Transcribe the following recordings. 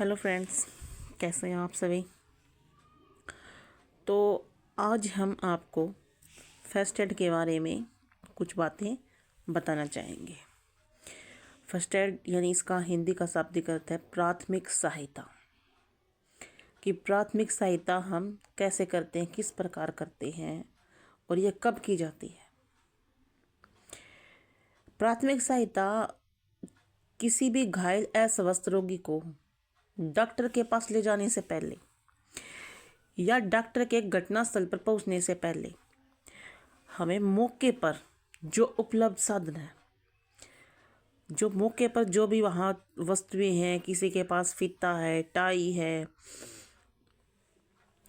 Hello friends, कैसे हैं आप सभी। तो आज हम आपको फर्स्ट एड के बारे में कुछ बातें बताना चाहेंगे। फर्स्ट एड यानी इसका हिंदी का शाब्दिक अर्थ है प्राथमिक सहायता। कि प्राथमिक सहायता हम कैसे करते हैं, किस प्रकार करते हैं और यह कब की जाती है। प्राथमिक सहायता किसी भी घायल अस्वस्थ रोगी को डॉक्टर के पास ले जाने से पहले या डॉक्टर के घटनास्थल पर पहुंचने से पहले हमें मौके पर जो उपलब्ध साधन है, जो मौके पर जो भी वहाँ वस्तुएं हैं, किसी के पास फीता है, टाई है,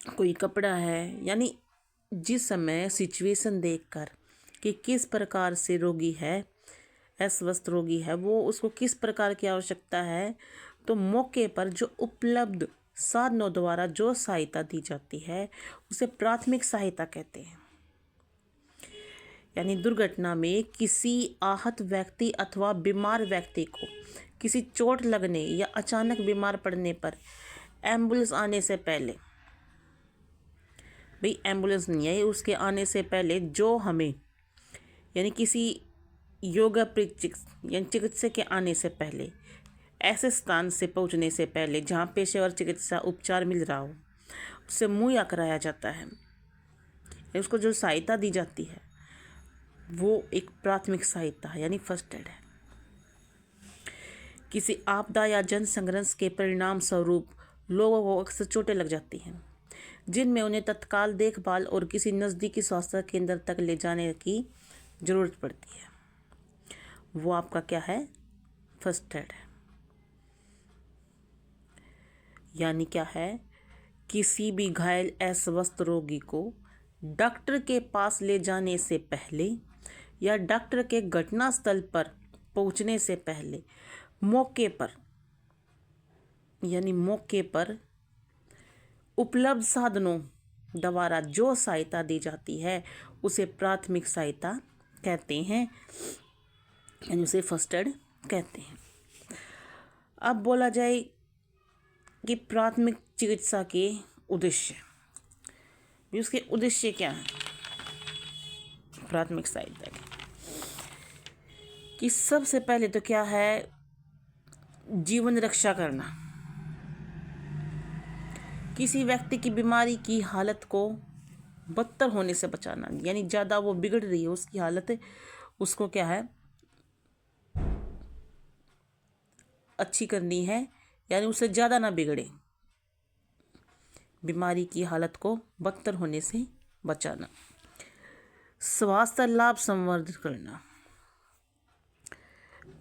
कोई कपड़ा है, यानी जिस समय सिचुएशन देखकर कि किस प्रकार से रोगी है, अस्वस्थ रोगी है, वो उसको किस प्रकार की आवश्यकता है, तो मौके पर जो उपलब्ध साधनों द्वारा जो सहायता दी जाती है उसे प्राथमिक सहायता कहते हैं। यानी दुर्घटना में किसी आहत व्यक्ति अथवा बीमार व्यक्ति को किसी चोट लगने या अचानक बीमार पड़ने पर एम्बुलेंस आने से पहले, भाई एम्बुलेंस नहीं आई, उसके आने से पहले जो हमें यानी किसी योगा यानी चिकित्सक के आने से पहले, ऐसे स्थान से पहुंचने से पहले जहां पेशेवर चिकित्सा उपचार मिल रहा हो उससे मुहैया कराया जाता है, उसको जो सहायता दी जाती है वो एक प्राथमिक सहायता है यानी फर्स्ट एड है। किसी आपदा या जन संघर्ष के परिणाम स्वरूप लोगों को अक्सर चोटें लग जाती हैं, जिनमें उन्हें तत्काल देखभाल और किसी नज़दीकी स्वास्थ्य केंद्र तक ले जाने की ज़रूरत पड़ती है। वो आपका क्या है, फर्स्ट एड है। यानी क्या है, किसी भी घायल अस्वस्थ रोगी को डॉक्टर के पास ले जाने से पहले या डॉक्टर के घटनास्थल पर पहुंचने से पहले मौके पर उपलब्ध साधनों द्वारा जो सहायता दी जाती है उसे प्राथमिक सहायता कहते हैं, यानी उसे फर्स्ट एड कहते हैं। अब बोला जाए कि प्राथमिक चिकित्सा के उद्देश्य, उसके उद्देश्य क्या है प्राथमिक सहायता के, कि सबसे पहले तो क्या है, जीवन रक्षा करना। किसी व्यक्ति की बीमारी की हालत को बदतर होने से बचाना, यानी ज़्यादा वो बिगड़ रही है उसकी हालत, उसको क्या है अच्छी करनी है, यानी उससे ज़्यादा ना बिगड़े, बीमारी की हालत को बदतर होने से बचाना। स्वास्थ्य लाभ संवर्धित करना,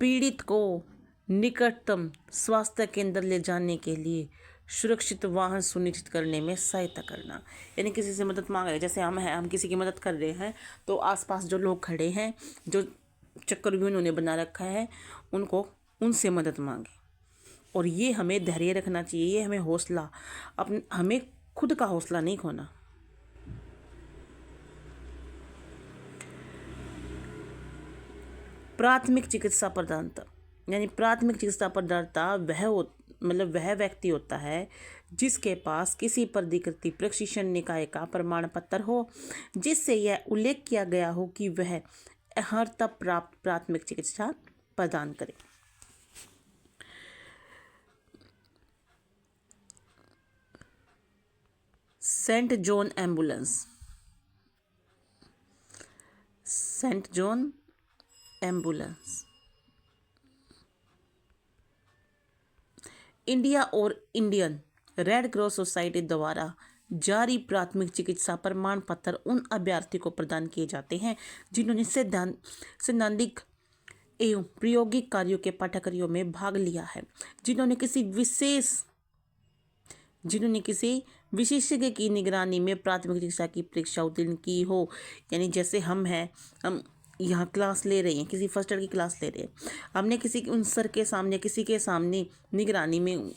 पीड़ित को निकटतम स्वास्थ्य केंद्र ले जाने के लिए सुरक्षित वाहन सुनिश्चित करने में सहायता करना। यानी किसी से मदद मांग रहे हैं, जैसे हम किसी की मदद कर रहे हैं तो आसपास जो लोग खड़े हैं, जो चक्रव्यूह उन्होंने बना रखा है, उनसे मदद मांगे। और ये हमें धैर्य रखना चाहिए, ये हमें हौसला, हमें खुद का हौसला नहीं खोना। प्राथमिक चिकित्सा प्रदाता, यानी प्राथमिक चिकित्सा प्रदाता वह व्यक्ति होता है जिसके पास किसी प्राधिकृत प्रशिक्षण निकाय का प्रमाण पत्र हो, जिससे यह उल्लेख किया गया हो कि वह अर्हता प्राप्त प्राथमिक चिकित्सा प्रदान करे। सेंट जॉन एम्बुलेंस इंडिया और इंडियन रेड क्रॉस सोसाइटी द्वारा जारी प्राथमिक चिकित्सा प्रमाण पत्र उन अभ्यर्थी को प्रदान किए जाते हैं जिन्होंने सैद्धांतिक एवं प्रायोगिक कार्यों के पाठ्यक्रमों में भाग लिया है, जिन्होंने किसी विशेषज्ञ की निगरानी में प्राथमिक चिकित्सा की परीक्षा उत्तीर्ण की हो। यानी जैसे हम यहाँ क्लास ले रहे हैं, किसी फर्स्ट एड की क्लास ले रहे हैं, हमने उन सर के सामने, किसी के सामने निगरानी में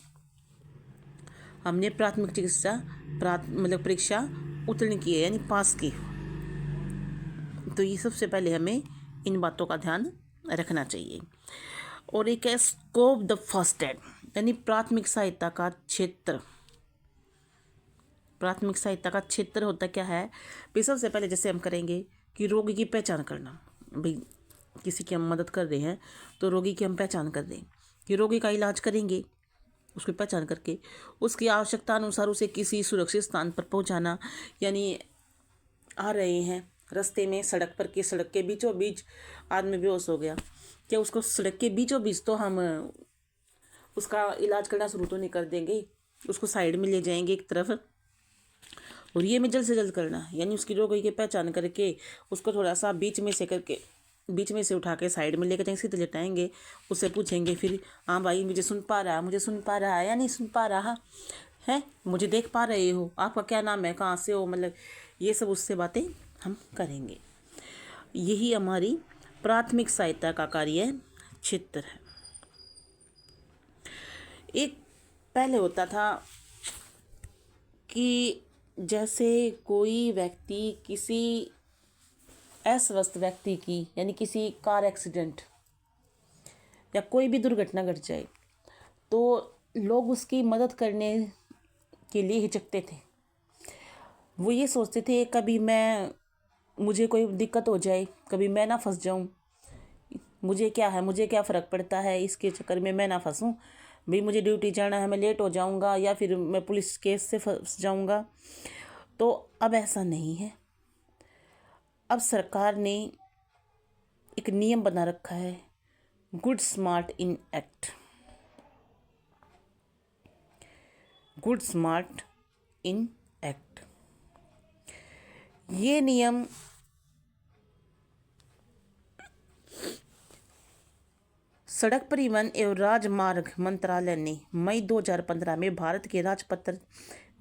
हमने प्राथमिक चिकित्सा परीक्षा उत्तीर्ण की है, यानी पास की। तो ये सबसे पहले हमें इन बातों का ध्यान रखना चाहिए। और एक है स्कोप द फर्स्ट एड, यानी प्राथमिक सहायता का क्षेत्र। प्राथमिक सहायता का क्षेत्र होता क्या है भाई? सबसे पहले जैसे हम करेंगे कि रोगी की पहचान करना। भाई किसी की हम मदद कर रहे हैं तो रोगी की हम पहचान कर दें कि रोगी का इलाज करेंगे, उसकी पहचान करके उसकी आवश्यकता अनुसार उसे किसी सुरक्षित स्थान पर पहुंचाना। यानी आ रहे हैं रास्ते में सड़क पर, के सड़क के बीचों बीच आदमी बेहोश हो गया, क्या उसको सड़क के बीचों बीच तो हम उसका इलाज करना शुरू तो नहीं कर देंगे, उसको साइड में ले जाएंगे एक तरफ, और ये में जल्द से जल्द करना। यानी उसकी रोगी की पहचान करके उसको थोड़ा सा बीच में से करके, बीच में से उठा के साइड में लेकर जाएंगे, सीधे लेटाएंगे, उससे पूछेंगे फिर, हाँ भाई मुझे सुन पा रहा है, मुझे सुन पा रहा है या नहीं सुन पा रहा है, मुझे देख पा रहे हो, आपका क्या नाम है, कहाँ से हो, मतलब ये सब उससे बातें हम करेंगे। यही हमारी प्राथमिक सहायता का कार्य क्षेत्र है। एक पहले होता था कि जैसे कोई व्यक्ति किसी अस्वस्थ व्यक्ति की, यानी किसी कार एक्सीडेंट या कोई भी दुर्घटना घट जाए तो लोग उसकी मदद करने के लिए हिचकते थे। वो ये सोचते थे कभी मुझे कोई दिक्कत हो जाए, कभी मैं ना फंस जाऊं, मुझे क्या है, मुझे क्या फ़र्क पड़ता है, इसके चक्कर में मैं ना फंसूं, भाई मुझे ड्यूटी जाना है, मैं लेट हो जाऊंगा या फिर मैं पुलिस केस से फंस जाऊंगा। तो अब ऐसा नहीं है। अब सरकार ने एक नियम बना रखा है, good smart in act. Good smart in act, ये नियम सड़क परिवहन एवं राजमार्ग मंत्रालय ने मई 2015 में भारत के राजपत्र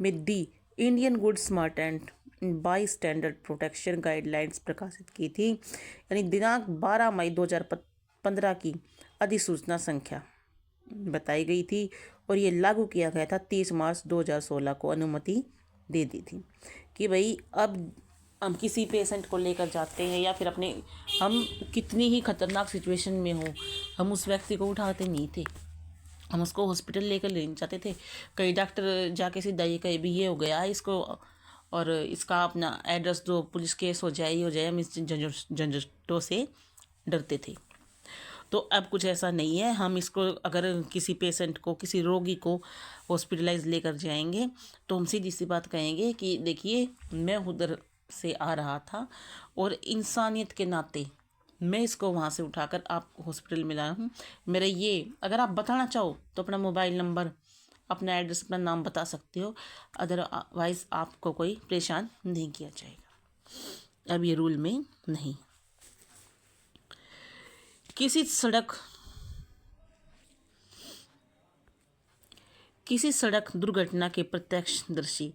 में the Indian good smart and by standard protection guidelines प्रकाशित की थी। यानी दिनांक 12 मई 2015 की अधिसूचना संख्या बताई गई थी और ये लागू किया गया था 30 मार्च 2016 को अनुमति दे दी थी कि भाई अब हम किसी पेशेंट को लेकर जाते हैं या फिर अपने, हम कितनी ही खतरनाक सिचुएशन में हो, हम उस व्यक्ति को उठाते नहीं थे, हम उसको हॉस्पिटल लेकर ले जाते थे। कई डॉक्टर जाके सीधा ये कहे भी ये हो गया इसको और इसका अपना एड्रेस दो, पुलिस केस हो जाए, ये हो जाए, हम इस झंझटों से डरते थे। तो अब कुछ ऐसा नहीं है। हम इसको अगर किसी पेशेंट को, किसी रोगी को हॉस्पिटलाइज लेकर जाएंगे तो हम सीधी सी बात कहेंगे कि देखिए मैं उधर से आ रहा था और इंसानियत के नाते मैं इसको वहाँ से उठाकर आप हॉस्पिटल में लाया हूँ। मेरा ये, अगर आप बताना चाहो तो अपना मोबाइल नंबर, अपना एड्रेस, अपना नाम बता सकते हो, अदरवाइज़ आपको कोई परेशान नहीं किया जाएगा। अब ये रूल में नहीं। किसी सड़क दुर्घटना के प्रत्यक्षदर्शी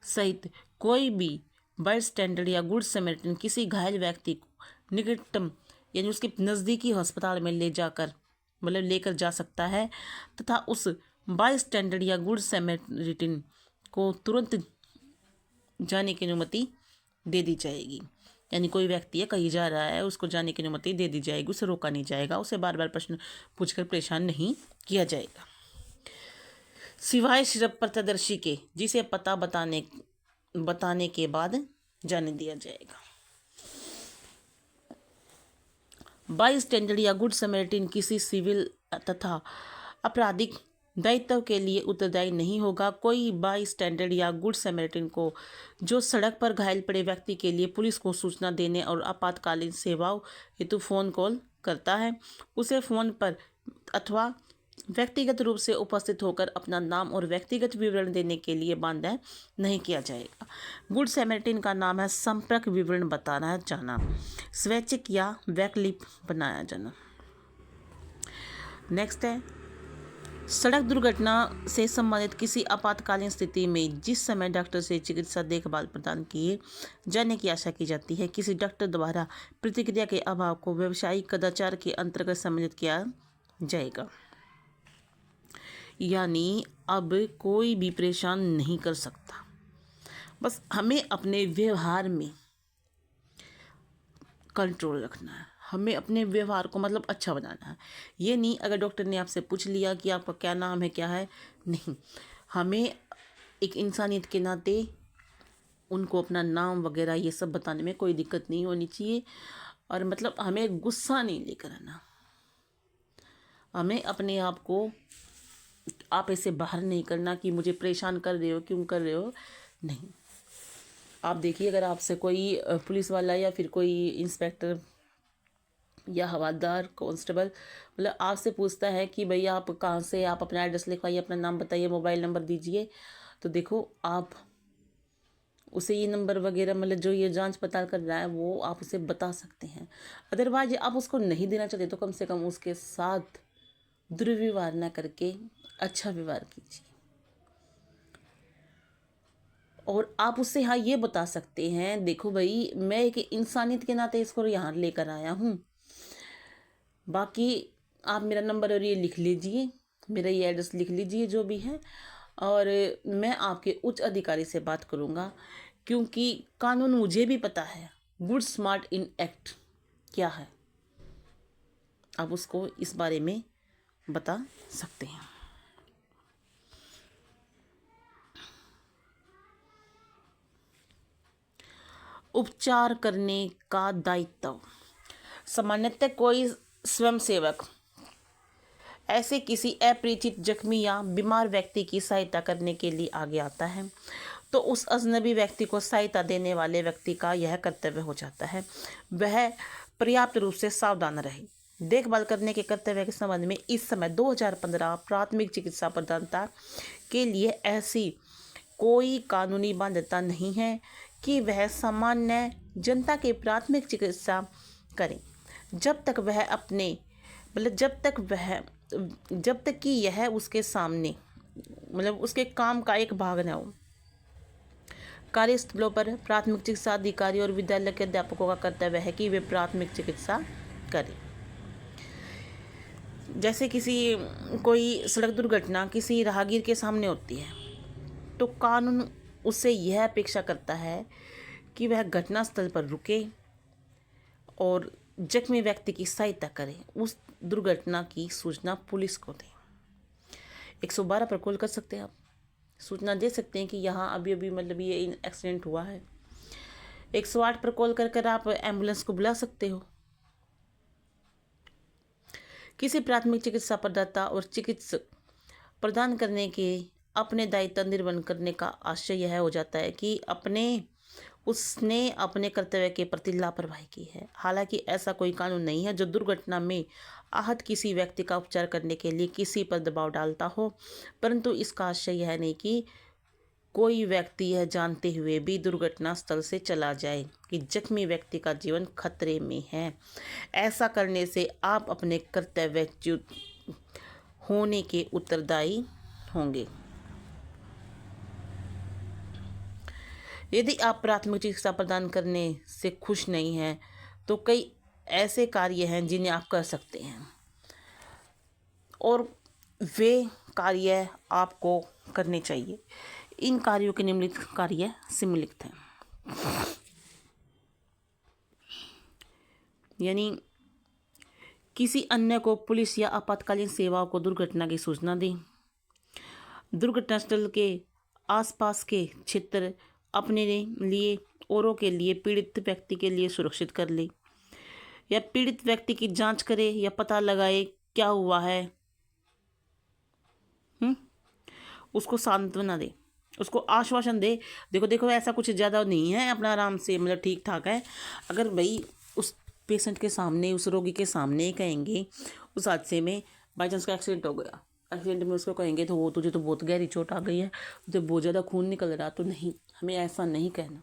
सहित कोई भी बाईस्टैंडर या गुड समैरिटन किसी घायल व्यक्ति को निकटतम यानी उसके नज़दीकी अस्पताल में लेकर जा सकता है तथा उस बाईस्टैंडर या गुड समैरिटन को तुरंत जाने की अनुमति दे दी जाएगी। यानी कोई व्यक्ति है, कहीं जा रहा है, उसको जाने की अनुमति दे दी जाएगी, उसे रोका नहीं जाएगा, उसे बार बार प्रश्न पूछकर परेशान नहीं किया जाएगा, सिवाय सिर्फ प्रत्यक्षदर्शी के, जिसे पता बताने के बाद जाने दिया जाएगा। बाईस्टैंडर या गुड समैरिटन किसी सिविल तथा आपराधिक दायित्व के लिए उत्तरदायी नहीं होगा। कोई बाईस्टैंडर या गुड समैरिटन को जो सड़क पर घायल पड़े व्यक्ति के लिए पुलिस को सूचना देने और आपातकालीन सेवाओं हेतु फ़ोन कॉल करता है, उसे फ़ोन पर अथवा व्यक्तिगत रूप से उपस्थित होकर अपना नाम और व्यक्तिगत विवरण देने के लिए बाध्य नहीं किया जाएगा। गुड समैरिटन का नाम है संपर्क विवरण बताना जाना, स्वैच्छिक या वैकल्पिक बनाया जाना। नेक्स्ट है, सड़क दुर्घटना से संबंधित किसी आपातकालीन स्थिति में जिस समय डॉक्टर से चिकित्सा देखभाल प्रदान किए जाने की आशा की जाती है, किसी डॉक्टर द्वारा प्रतिक्रिया के अभाव को व्यावसायिक कदाचार के अंतर्गत सम्मिलित किया जाएगा। यानी अब कोई भी परेशान नहीं कर सकता, बस हमें अपने व्यवहार में कंट्रोल रखना है, हमें अपने व्यवहार को मतलब अच्छा बनाना है। ये नहीं अगर डॉक्टर ने आपसे पूछ लिया कि आपका क्या नाम है क्या है, नहीं, हमें एक इंसानियत के नाते उनको अपना नाम वगैरह ये सब बताने में कोई दिक्कत नहीं होनी चाहिए। और मतलब हमें गुस्सा नहीं लेकर आना, हमें अपने आप को आप ऐसे बाहर नहीं करना कि मुझे परेशान कर रहे हो, क्यों कर रहे हो, नहीं। आप देखिए अगर आपसे कोई पुलिस वाला या फिर कोई इंस्पेक्टर या हवलदार कांस्टेबल मतलब आपसे पूछता है कि भाई आप कहाँ से, आप अपना एड्रेस लिखवाइए, अपना नाम बताइए, मोबाइल नंबर दीजिए, तो देखो आप उसे ये नंबर वगैरह मतलब जो ये जांच पड़ताल कर रहा है वो आप उसे बता सकते हैं। अदरवाइज आप उसको नहीं देना चाहते तो कम से कम उसके साथ दुर्व्यवहार ना करके अच्छा व्यवहार कीजिए। और आप उससे हाँ ये बता सकते हैं, देखो भाई मैं एक इंसानियत के नाते इसको यहाँ लेकर आया हूँ, बाकी आप मेरा नंबर और ये लिख लीजिए, मेरा ये एड्रेस लिख लीजिए जो भी है, और मैं आपके उच्च अधिकारी से बात करूँगा, क्योंकि कानून मुझे भी पता है, गुड स्मार्ट इन एक्ट क्या है, आप उसको इस बारे में बता सकते हैं। उपचार करने का दायित्व। सामान्यतः कोई स्वयंसेवक ऐसे किसी अपरिचित जख्मी या बीमार व्यक्ति की सहायता करने के लिए आगे आता है तो उस अजनबी व्यक्ति को सहायता देने वाले व्यक्ति का यह कर्तव्य हो जाता है वह पर्याप्त रूप से सावधान रहे। देखभाल करने के कर्तव्य के संबंध में इस समय 2015 प्राथमिक चिकित्सा प्रदाता के लिए ऐसी कोई कानूनी बाध्यता नहीं है कि वह सामान्य जनता की प्राथमिक चिकित्सा करें जब तक वह अपने मतलब जब तक कि यह उसके सामने मतलब उसके काम का एक भाग न हो। कार्यस्थलों पर प्राथमिक चिकित्सा अधिकारी और विद्यालय के अध्यापकों का कर्तव्य है कि वे प्राथमिक चिकित्सा करें। जैसे कोई सड़क दुर्घटना किसी राहगीर के सामने होती है तो कानून उससे यह अपेक्षा करता है कि वह घटनास्थल पर रुके और जख्मी व्यक्ति की सहायता करें, उस दुर्घटना की सूचना पुलिस को दें। 112 पर कॉल कर सकते हैं, आप सूचना दे सकते हैं कि यहाँ अभी अभी मतलब ये एक्सीडेंट हुआ है। 108 पर कॉल कर आप एम्बुलेंस को बुला सकते हो। किसी प्राथमिक चिकित्सा प्रदाता और चिकित्सक प्रदान करने के अपने दायित्व निर्वहन करने का आशय यह हो जाता है कि उसने अपने कर्तव्य के प्रति लापरवाही की है। हालांकि ऐसा कोई कानून नहीं है जो दुर्घटना में आहत किसी व्यक्ति का उपचार करने के लिए किसी पर दबाव डालता हो, परंतु इसका आशय यह नहीं कि कोई व्यक्ति यह जानते हुए भी दुर्घटना स्थल से चला जाए कि जख्मी व्यक्ति का जीवन खतरे में है। ऐसा करने से आप अपने कर्तव्यच्युत होने के उत्तरदायी होंगे। यदि आप प्राथमिक चिकित्सा प्रदान करने से खुश नहीं हैं तो कई ऐसे कार्य हैं जिन्हें आप कर सकते हैं और वे कार्य आपको करने चाहिए। इन कार्यों के निम्नलिखित कार्य सम्मिलित हैं, यानी किसी अन्य को पुलिस या आपातकालीन सेवाओं को दुर्घटना की सूचना दें, दुर्घटनास्थल के आसपास के क्षेत्र अपने लिए औरों के लिए पीड़ित व्यक्ति के लिए सुरक्षित कर ले, या पीड़ित व्यक्ति की जांच करे या पता लगाए क्या हुआ है, उसको सांत्वना दे, उसको आश्वासन दे, देखो ऐसा कुछ ज़्यादा नहीं है, अपना आराम से मतलब ठीक ठाक है। अगर भाई उस पेशेंट के सामने, उस रोगी के सामने कहेंगे उस हादसे में बाई चांस का एक्सीडेंट हो गया, एक्सीडेंट में उसको कहेंगे तो वो तुझे तो बहुत गहरी चोट आ गई है, तुझे बहुत ज़्यादा खून निकल रहा, तो नहीं, हमें ऐसा नहीं कहना।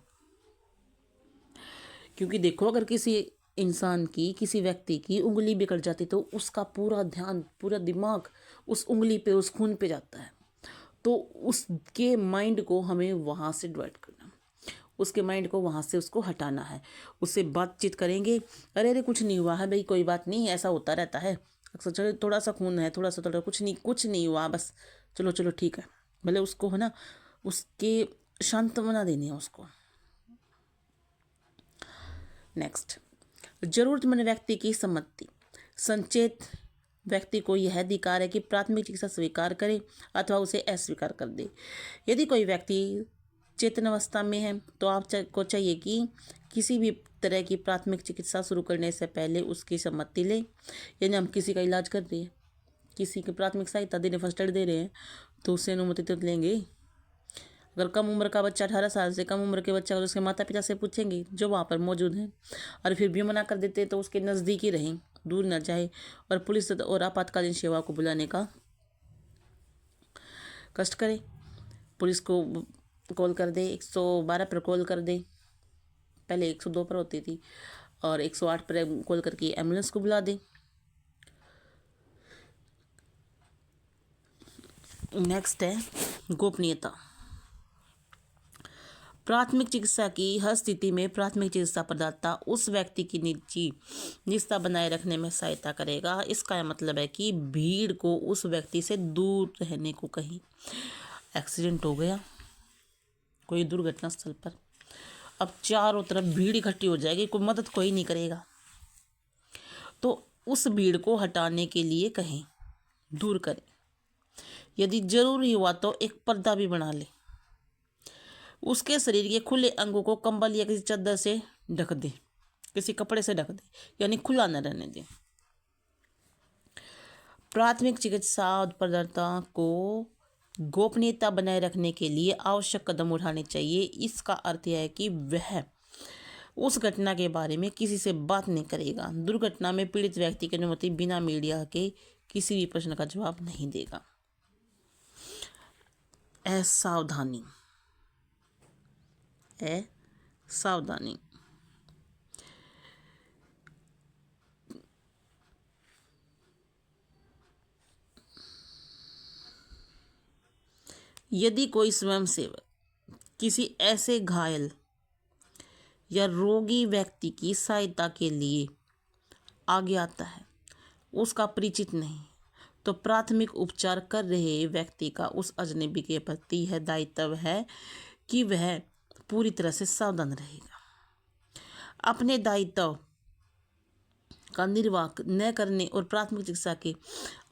क्योंकि देखो अगर किसी इंसान की, किसी व्यक्ति की उंगली बिगड़ जाती तो उसका पूरा ध्यान, पूरा दिमाग उस उंगली पे, उस खून पे जाता है, तो उसके माइंड को हमें वहाँ से डिवाइड करना, उसके माइंड को वहाँ से उसको हटाना है। उससे बातचीत करेंगे, अरे कुछ नहीं हुआ है भाई, कोई बात नहीं, ऐसा होता रहता है अक्सर, चलो थोड़ा सा खून है, थोड़ा कुछ नहीं हुआ, बस चलो ठीक है, भले उसको है ना, उसके सांत्वना देनी है उसको। नेक्स्ट, जरूरतमंद व्यक्ति की सम्मति। संचेत व्यक्ति को यह अधिकार है कि प्राथमिक चिकित्सा स्वीकार करे अथवा उसे अस्वीकार कर दे। यदि कोई व्यक्ति चेतनावस्था में है तो आपको चाहिए कि किसी भी तरह की प्राथमिक चिकित्सा शुरू करने से पहले उसकी सम्मति ले। यानी हम किसी का इलाज कर रहे हैं, किसी की प्राथमिक सहायता दे रहे, फर्स्ट एड दे रहे हैं, तो उससे अनुमति तो लेंगे। अगर कम उम्र का बच्चा 18 साल से कम उम्र के बच्चा अगर उसके माता पिता से पूछेंगे जो वहाँ पर मौजूद हैं, और फिर भी मना कर देते तो उसके नज़दीक ही रहें, दूर न जाए, और पुलिस और आपातकालीन सेवा को बुलाने का कष्ट करें। पुलिस को कॉल कर दे, 112 पर कॉल कर दे, पहले 102 पर होती थी, और 108 पर कॉल करके एम्बुलेंस को बुला दे। नेक्स्ट है गोपनीयता। प्राथमिक चिकित्सा की हर स्थिति में प्राथमिक चिकित्सा प्रदाता उस व्यक्ति की निजी निजता बनाए रखने में सहायता करेगा। इसका मतलब है कि भीड़ को उस व्यक्ति से दूर रहने को कहीं। एक्सीडेंट हो गया कोई दुर्घटना स्थल पर, अब चारों तरफ भीड़ इकट्ठी हो जाएगी, कोई मदद कोई नहीं करेगा, तो उस भीड़ को हटाने के लिए कहें, दूर करें। यदि जरूरी हुआ तो एक पर्दा भी बना ले, उसके शरीर के खुले अंगों को कंबल या किसी चादर से ढक दे, किसी कपड़े से ढक दे, यानी खुला न रहने दे। प्राथमिक चिकित्सा प्रदाता को गोपनीयता बनाए रखने के लिए आवश्यक कदम उठाने चाहिए। इसका अर्थ यह है कि वह उस घटना के बारे में किसी से बात नहीं करेगा। दुर्घटना में पीड़ित व्यक्ति की अनुमति बिना मीडिया के किसी भी प्रश्न का जवाब नहीं देगा। सावधानी सावधानी। यदि कोई स्वयंसेवक किसी ऐसे घायल या रोगी व्यक्ति की सहायता के लिए आगे आता है, उसका परिचित नहीं, तो प्राथमिक उपचार कर रहे व्यक्ति का उस अजनबी के प्रति यह दायित्व है कि वह पूरी तरह से सावधान रहेगा। अपने दायित्व का निर्वाह न करने और प्राथमिक चिकित्सा के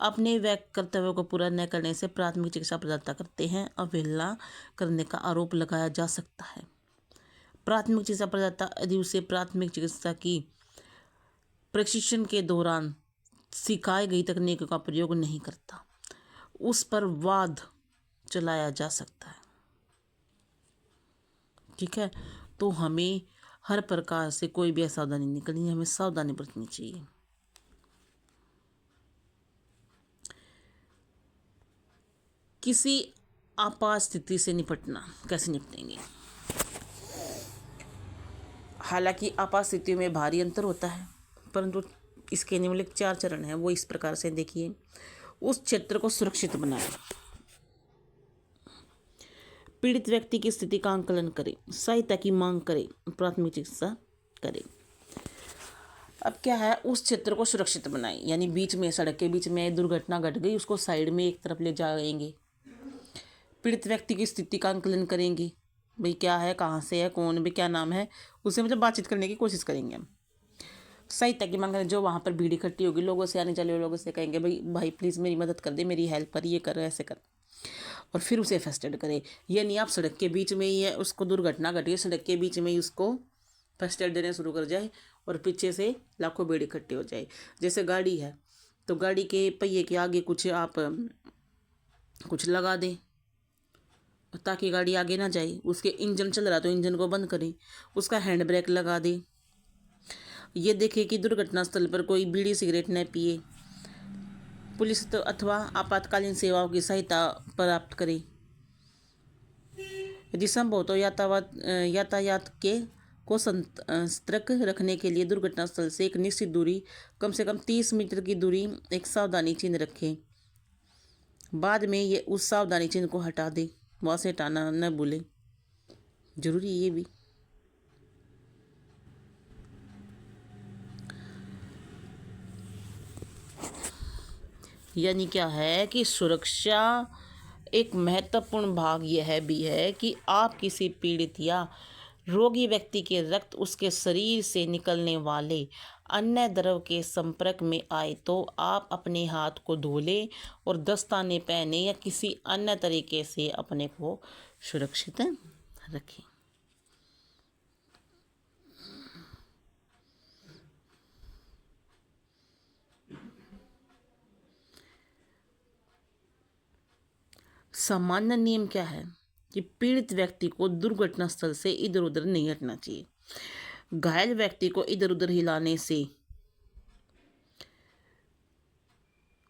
अपने कर्तव्यों को पूरा न करने से प्राथमिक चिकित्सा प्रदाता करते हैं अवहेलना करने का आरोप लगाया जा सकता है। प्राथमिक चिकित्सा प्रदाता यदि उसे प्राथमिक चिकित्सा की प्रशिक्षण के दौरान सिखाई गई तकनीकों का प्रयोग नहीं करता, उस पर वाद चलाया जा सकता है। ठीक है, तो हमें हर प्रकार से कोई भी असावधानी नहीं करनी, हमें सावधानी बरतनी चाहिए। किसी आपात स्थिति से निपटना, कैसे निपटेंगे? हालांकि आपात स्थितियों में भारी अंतर होता है, परंतु इसके निम्नलिखित 4 चरण हैं, वो इस प्रकार से देखिए। उस क्षेत्र को सुरक्षित बनाएं, पीड़ित व्यक्ति की स्थिति का आंकलन करें, सहायता की मांग करें, प्राथमिक चिकित्सा करें। अब क्या है, उस क्षेत्र को सुरक्षित बनाएं, यानी बीच में, सड़क के बीच में दुर्घटना घट गई, उसको साइड में एक तरफ ले जाएंगे। पीड़ित व्यक्ति की स्थिति का आंकलन करेंगे, भाई क्या है, कहाँ से है, कौन भी, क्या नाम है, उससे मतलब बातचीत करने की कोशिश करेंगे हम। सहायता की मांग करें, जो वहाँ पर भीड़ इकट्ठी होगी, लोगों से, आने जाने लोगों से कहेंगे भाई प्लीज़ मेरी मदद कर दे, मेरी हेल्प कर, ये कर, ऐसे कर, और फिर उसे फर्स्ट एड करें। यानी आप सड़क के बीच में ही है, उसको दुर्घटना घटी, सड़क के बीच में ही उसको फर्स्ट एड देने शुरू कर जाए, और पीछे से लाखों भीड़ इकट्ठी हो जाए। जैसे गाड़ी है तो गाड़ी के पहिए के आगे कुछ लगा दें ताकि गाड़ी आगे ना जाए। उसके इंजन चल रहा तो इंजन को बंद करें, उसका हैंड ब्रेक लगा दें। ये देखें कि दुर्घटना स्थल पर कोई बीड़ी सिगरेट न पिए। पुलिस तो अथवा आपातकालीन सेवाओं की सहायता प्राप्त करें। यदि संभव तो यातायात को सतर्क रखने के लिए दुर्घटना स्थल से एक निश्चित दूरी, कम से कम 30 मीटर की दूरी, एक सावधानी चिन्ह रखें। बाद में ये उस सावधानी चिन्ह को हटा दें, वहाँ से हटाना न भूलें, जरूरी ये भी। यानी क्या है कि सुरक्षा एक महत्वपूर्ण भाग यह भी है कि आप किसी पीड़ित या रोगी व्यक्ति के रक्त, उसके शरीर से निकलने वाले अन्य द्रव के संपर्क में आए तो आप अपने हाथ को धो लें और दस्ताने पहने या किसी अन्य तरीके से अपने को सुरक्षित रखें। सामान्य नियम क्या है कि पीड़ित व्यक्ति को दुर्घटना स्थल से इधर उधर नहीं हटना चाहिए। घायल व्यक्ति को इधर उधर हिलाने से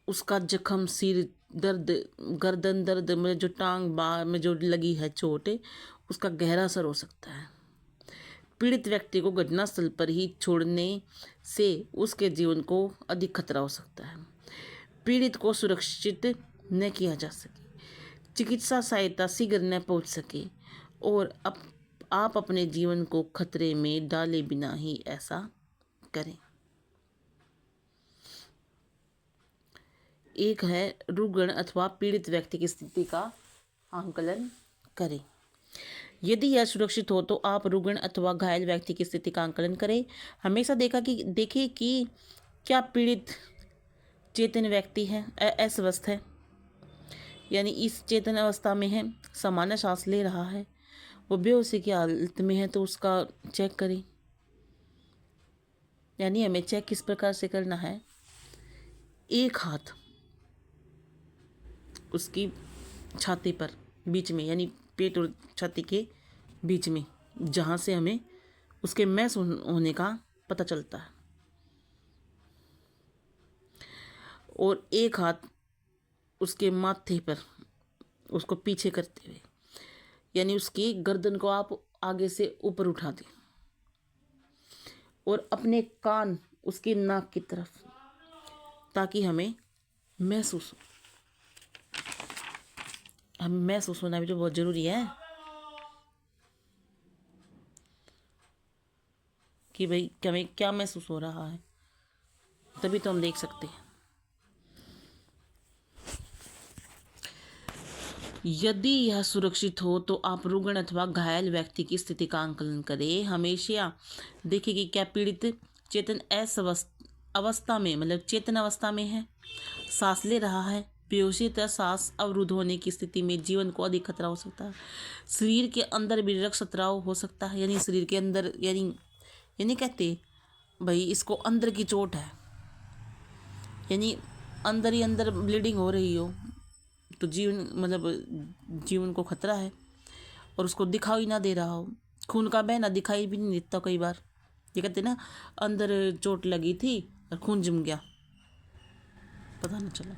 उसका जख्म, सिर दर्द, गर्दन दर्द में जो टांग बाह में जो लगी है चोट, उसका गहरा असर हो सकता है। पीड़ित व्यक्ति को घटनास्थल पर ही छोड़ने से उसके जीवन को अधिक खतरा हो सकता है। पीड़ित को सुरक्षित न किया जा सके, चिकित्सा सहायता शीघ्र न पहुंच सके और आप अपने जीवन को खतरे में डाले बिना ही ऐसा करें। एक है रुग्ण अथवा पीड़ित व्यक्ति की स्थिति का आंकलन करें। यदि यह सुरक्षित हो तो आप रुग्ण अथवा घायल व्यक्ति की स्थिति का आंकलन करें। हमेशा देखें कि क्या पीड़ित चेतन व्यक्ति है, अस्वस्थ है, यानी इस चेतन अवस्था में है, सामान्य सांस ले रहा है, वो बेहोशी की हालत में है तो उसका चेक करें। यानी हमें चेक किस प्रकार से करना है, एक हाथ उसकी छाती पर बीच में, यानी पेट और छाती के बीच में, जहाँ से हमें उसके मैस होने का पता चलता है, और एक हाथ उसके माथे पर उसको पीछे करते हुए, यानी उसकी गर्दन को आप आगे से ऊपर उठा दें और अपने कान उसकी नाक की तरफ, ताकि हमें महसूस होना भी तो बहुत ज़रूरी है कि भाई हमें क्या महसूस हो रहा है, तभी तो हम देख सकते हैं। यदि यह सुरक्षित हो तो आप रुग्ण अथवा घायल व्यक्ति की स्थिति का आंकलन करें। हमेशा देखें कि क्या पीड़ित चेतन अवस्था में, मतलब चेतन अवस्था में है, सांस ले रहा है, बेहोशी तथा सांस अवरुद्ध होने की स्थिति में जीवन को अधिक खतरा हो सकता है। शरीर के अंदर भी रक्त स्त्राव हो सकता है, यानी शरीर के अंदर, यानी ये नहीं कहते भाई इसको अंदर की चोट है, यानी अंदर ही अंदर ब्लीडिंग हो रही हो तो जीवन को खतरा है, और उसको दिखाई ना दे रहा हो, खून का बहना दिखाई भी नहीं देता। कई बार ये कहते ना, अंदर चोट लगी थी और खून जम गया, पता नहीं चला।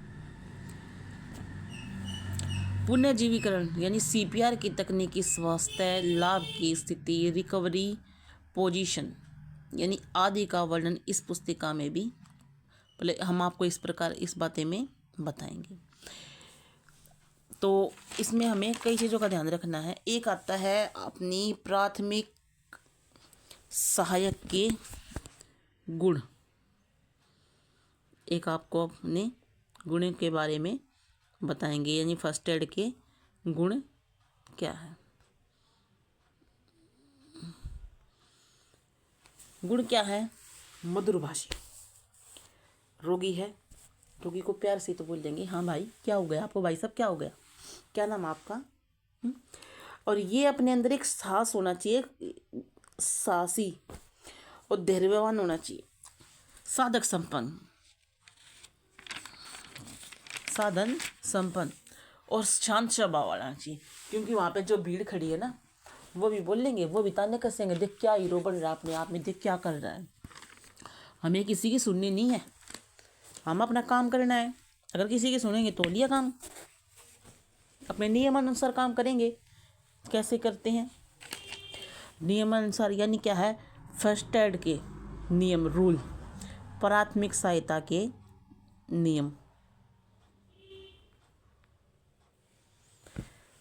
पुनर्जीवीकरण यानी सीपीआर की तकनीकी स्वास्थ्य लाभ की स्थिति, रिकवरी पोजीशन यानी आदि का वर्णन इस पुस्तिका में भी हम आपको इस प्रकार इस बातें में बताएंगे। तो इसमें हमें कई चीज़ों का ध्यान रखना है। एक आता है अपनी प्राथमिक सहायक के गुण, एक आपको अपने गुण के बारे में बताएंगे, यानी फर्स्ट एड के गुण क्या है। गुण क्या है? मधुरभाषी। रोगी है, रोगी को प्यार से तो बोल देंगे, हाँ भाई क्या हो गया आपको, भाई साहब क्या हो गया, क्या नाम आपका। और ये अपने अंदर एक साहस होना चाहिए, साहसी और धैर्यवान होना चाहिए। साधन संपन्न और शांत स्वभाव वाला चाहिए, क्योंकि वहाँ पे जो भीड़ खड़ी है ना, वो भी बोलेंगे, वो भी ताने कसेंगे, देख क्या हीरो बन रहा है अपने आप में, देख क्या कर रहा है। हमें किसी की सुननी नहीं है, हम अपना काम करना है। अगर किसी की सुनेंगे तो लिया काम, अपने नियमानुसार काम करेंगे। कैसे करते हैं? नियमानुसार यानी क्या है? फर्स्ट एड के नियम, रूल, प्राथमिक सहायता के नियम।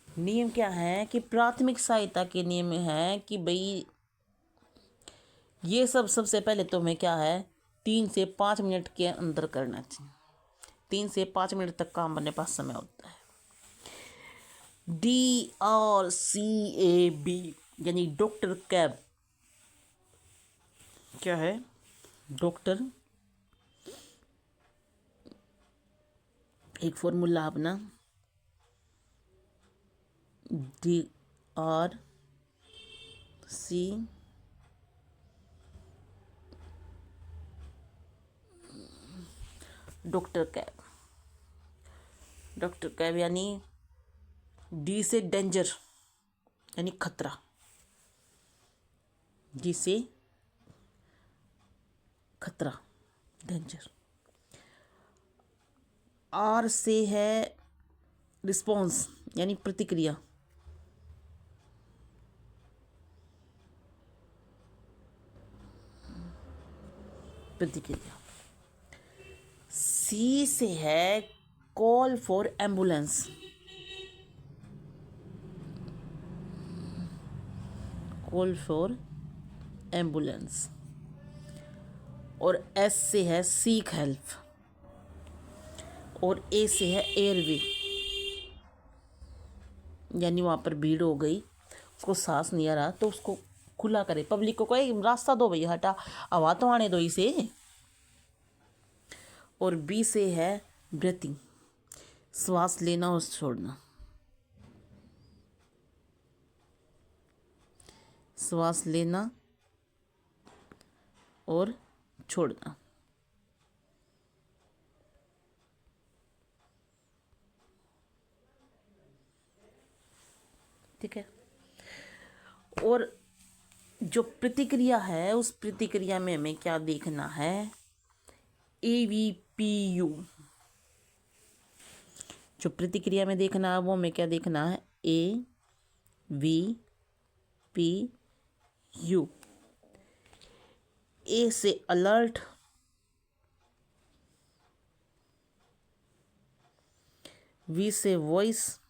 नियम क्या है कि प्राथमिक सहायता के नियम है कि भाई ये सबसे पहले तो हमें क्या है, 3 से 5 मिनट के अंदर करना चाहिए। 3 से 5 मिनट तक काम अपने पास समय होता है। DRCAB यानी डॉक्टर कैब क्या है? डॉक्टर एक फॉर्मूला अपना DRC डॉक्टर कैब यानी D से डेंजर यानी खतरा, D से खतरा डेंजर। R से है रिस्पॉन्स यानी प्रतिक्रिया, C से है कॉल फॉर एम्बुलेंस, और S से है सीक हेल्प, और A से है एयरवे यानी वहाँ पर भीड़ हो गई, उसको सांस नहीं आ रहा तो उसको खुला करे, पब्लिक को कहे रास्ता दो भैया, हटा हवा तो आने दो इसे। और B से है ब्रीथिंग, श्वास लेना और छोड़ना, श्वास लेना और छोड़ना। ठीक है। और जो प्रतिक्रिया है उस प्रतिक्रिया में हमें क्या देखना है, AVPU। जो प्रतिक्रिया में देखना है वो हमें क्या देखना है, AVPU। A से अलर्ट, V से वॉइस,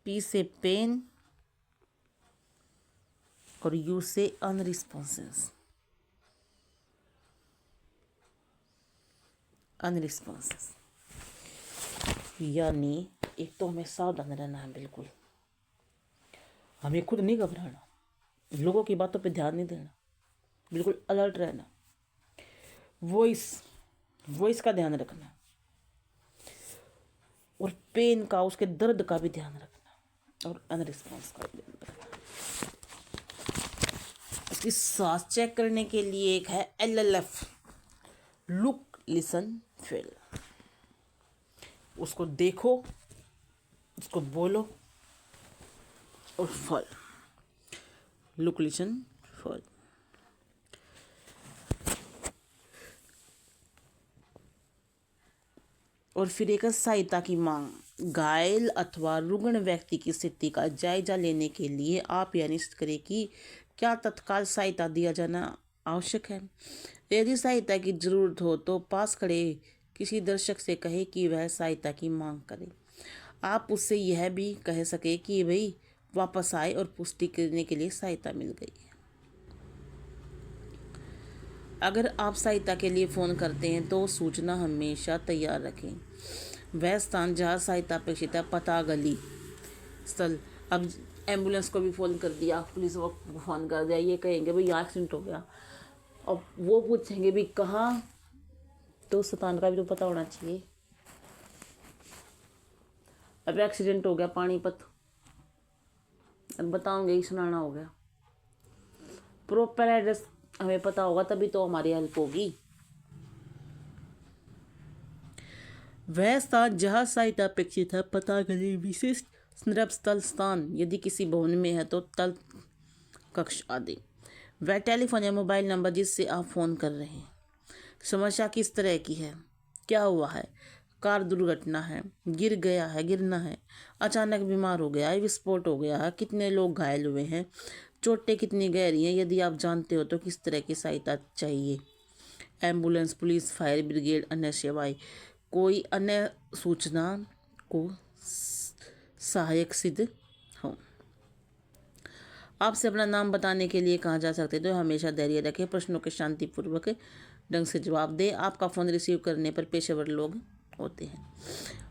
P से पेन और U से अनरिस्पॉन्सिव। यानी एक तो हमें सावधान रहना है, बिल्कुल हमें खुद नहीं घबराना, लोगों की बातों पे ध्यान नहीं देना, बिल्कुल अलर्ट रहना, वॉइस का ध्यान रखना और पेन का, उसके दर्द का भी ध्यान रखना और अनरिस्पॉन्स का भी ध्यान रखना। इसकी सांस चेक करने के लिए एक है LLF, लुक लिसन फील। उसको देखो, उसको बोलो और फॉल, लुक लिसन फॉल। और फिर एक सहायता की मांग, घायल अथवा रुग्ण व्यक्ति की स्थिति का जायजा लेने के लिए आप यह निश्चित करें कि क्या तत्काल सहायता दिया जाना आवश्यक है। यदि सहायता की जरूरत हो तो पास खड़े किसी दर्शक से कहे कि वह सहायता की मांग करे। आप उससे यह भी कह सके कि भाई वापस आए और पुष्टि करने के लिए सहायता मिल गई है। अगर आप सहायता के लिए फ़ोन करते हैं तो सूचना हमेशा तैयार रखें। वह स्थान जहाँ सहायता अपेक्षित है, पता, गली, स्थल। अब एम्बुलेंस को भी फ़ोन कर दिया, पुलिस को फ़ोन कर दिया, ये कहेंगे भाई यहाँ एक्सीडेंट हो गया, अब वो पूछेंगे भी कहाँ, तो उस स्थान का भी तो पता होना चाहिए। अब एक्सीडेंट हो गया पानीपत, अब बताओगे सुनाना हो गया, प्रॉपर एड्रेस हमें पता होगा तभी तो हमारी हेल्प होगी। वह स्थान जहाँ सहायता अपेक्षित है, पता, गली, विशिष्ट संदर्भ स्थल, स्थान यदि किसी भवन में है तो तल, कक्ष आदि। वह टेलीफोन या मोबाइल नंबर जिससे आप फ़ोन कर रहे हैं। समस्या किस तरह की है, क्या हुआ है, कार दुर्घटना है, गिर गया है, गिरना है, अचानक बीमार हो गया है, विस्फोट हो गया है, कितने लोग घायल हुए हैं, चोटें कितनी गहरी हैं, यदि आप जानते हो तो किस तरह की सहायता चाहिए। एम्बुलेंस, पुलिस, फायर ब्रिगेड, अन्य सेवाएं, कोई अन्य सूचना को सहायक सिद्ध हो। आपसे अपना नाम बताने के लिए कहा जा सकते तो हमेशा धैर्य रखें, प्रश्नों के शांतिपूर्वक ढंग से जवाब दें। आपका फ़ोन रिसीव करने पर पेशेवर लोग होते हैं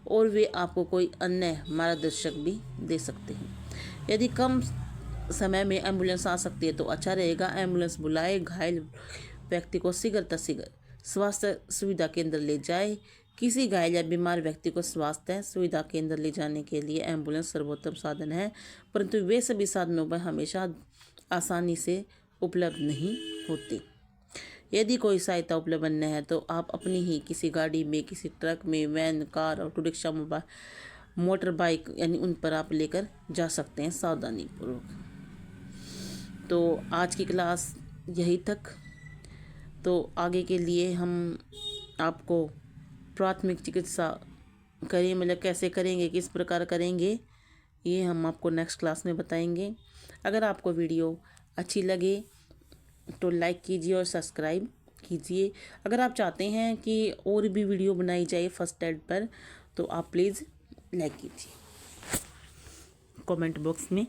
और वे आपको कोई अन्य मार्गदर्शक भी दे सकते हैं। यदि कम समय में एम्बुलेंस आ सकती है तो अच्छा रहेगा। एम्बुलेंस बुलाए, घायल व्यक्ति को शीघ्र तशीघ्र स्वास्थ्य सुविधा केंद्र ले जाए। किसी घायल या बीमार व्यक्ति को स्वास्थ्य सुविधा केंद्र ले जाने के लिए एम्बुलेंस सर्वोत्तम साधन है, परंतु वे सभी साधनों पर हमेशा आसानी से उपलब्ध नहीं होती। यदि कोई सहायता उपलब्ध न है तो आप अपनी ही किसी गाड़ी में, किसी ट्रक में, van, car, auto rickshaw, motor bike यानी उन पर आप लेकर जा सकते हैं सावधानी पूर्वक। तो आज की क्लास यही तक। तो आगे के लिए हम आपको प्राथमिक चिकित्सा करें, मतलब कैसे करेंगे, किस प्रकार करेंगे, ये हम आपको नेक्स्ट क्लास में बताएंगे। अगर आपको वीडियो अच्छी लगे तो लाइक कीजिए और सब्सक्राइब कीजिए। अगर आप चाहते हैं कि और भी वीडियो बनाई जाए फर्स्ट एड पर तो आप प्लीज़ लाइक कीजिए, कमेंट बॉक्स में